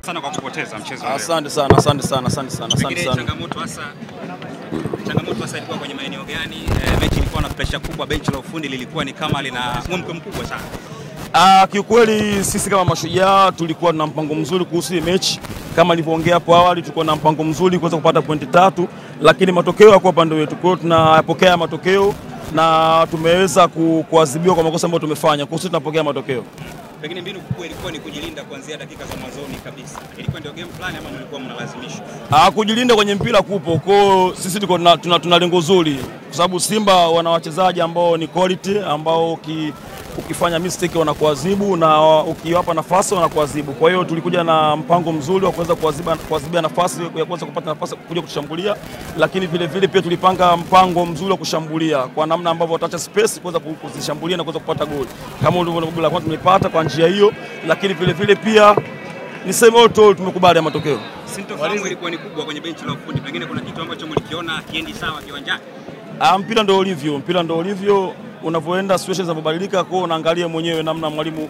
Sana kwa kupoteza mchezo leo. Asante sana. Changamoto hasa ilikuwa kwenye maeneo gani? Mechi ilikuwa na pressure kubwa, benchi la ufundi lilikuwa ni kama lina mwemko mkubwa sana. Kiukweli sisi kama Mashujaa tulikuwa na mpango mzuri kuhusu mechi. Kama nilivyoongea hapo awali, tulikuwa na mpango mzuri kuweza kupata pointi 3, lakini matokeo yako upande wetu. Kwa hiyo tunapokea matokeo na tumeweza kuadhibiwa kwa makosa ambayo tumefanya. Kwa hiyo tunapokea matokeo. Pengine mbinu kubwa ilikuwa ni kujilinda kuanzia dakika za mwanzoni kabisa. Ilikuwa ndio game plan ama mlikuwa mnalazimishwa? Kujilinda kwenye mpira kupo. Kwa hiyo sisi tuna lengo zuri kwa sababu Simba wana wachezaji ambao ni quality, ambao ukifanya mistake wanakuadhibu na ukiwapa nafasi wanakuadhibu. Kwa hiyo tulikuja na mpango mzuri wa kuweza kuadhibia nafasi ya kuweza kupata nafasi kuja kushambulia, lakini vile vile pia tulipanga mpango mzuri wa kushambulia kwa namna ambavyo wataacha space kuweza kuzishambulia na kuweza kupata goli. Kama ulivyoona kwanza tumepata kwa njia hiyo, lakini vile vile pia niseme wote tumekubali matokeo. Sintofahamu ilikuwa ni kubwa kwenye benchi la ufundi. Pengine kuna kitu ambacho mlikiona kiendi sawa kiwanjani. Mpira ndio ulivyo, unavyoenda situations zinabadilika, kwa unaangalia mwenyewe namna mwalimu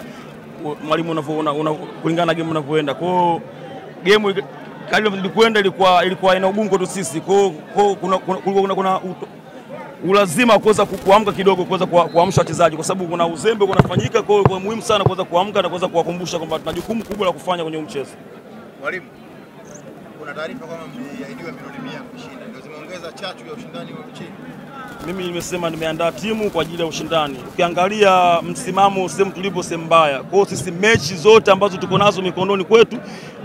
kulingana na game unavyoenda. Kwa hiyo game ilikwenda ilikuwa ina ugumu kwetu sisi. Kwa hiyo kuna ulazima kuweza kuamka kidogo, kuweza kuamsha wachezaji kwa sababu kuna uzembe unafanyika. Kwa hiyo muhimu sana kuweza kuamka na kuweza kuwakumbusha kwamba tuna jukumu kubwa la kufanya kwenye mchezo. Mwalimu, kuna taarifa kama mliahidiwa milioni 100 kushinda, ndio zimeongeza chachu ya ushindani wa mchezo. Mimi nimesema nimeandaa timu kwa ajili ya ushindani. Ukiangalia msimamo sehemu tulipo sehemu mbaya. Kwa hiyo sisi mechi zote ambazo tuko nazo mikononi kwetu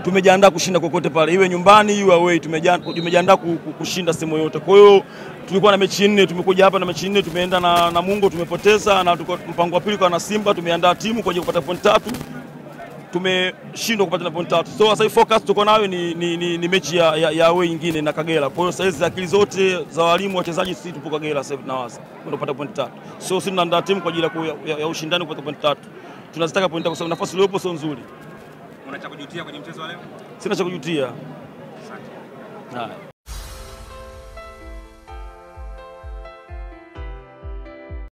tumejiandaa kushinda kokote pale. Iwe nyumbani iwe away, tumejiandaa kushinda sehemu yote. Kwa hiyo tulikuwa na mechi 4, tumekuja hapa na mechi 4, tumeenda na Mungu tumepoteza, na mpango wa pili kwa na Simba tumeandaa timu kwa ajili ya kupata point 3. Tumeshindwa kupata point 3. So sasa focus tuko nayo ni mechi ya away nyingine na Kagera. Kwa hiyo sasa hizi akili zote za walimu wachezaji sisi tupo Kagera sasa tunawaza kupata point 3. So sisi tunaandaa timu kwa ajili ya ushindani kupata point 3. Tunazitaka point 3 kwa sababu nafasi iliyopo sio nzuri. Una cha kujutia kwenye mchezo wa leo? Sina cha kujutia. Asante.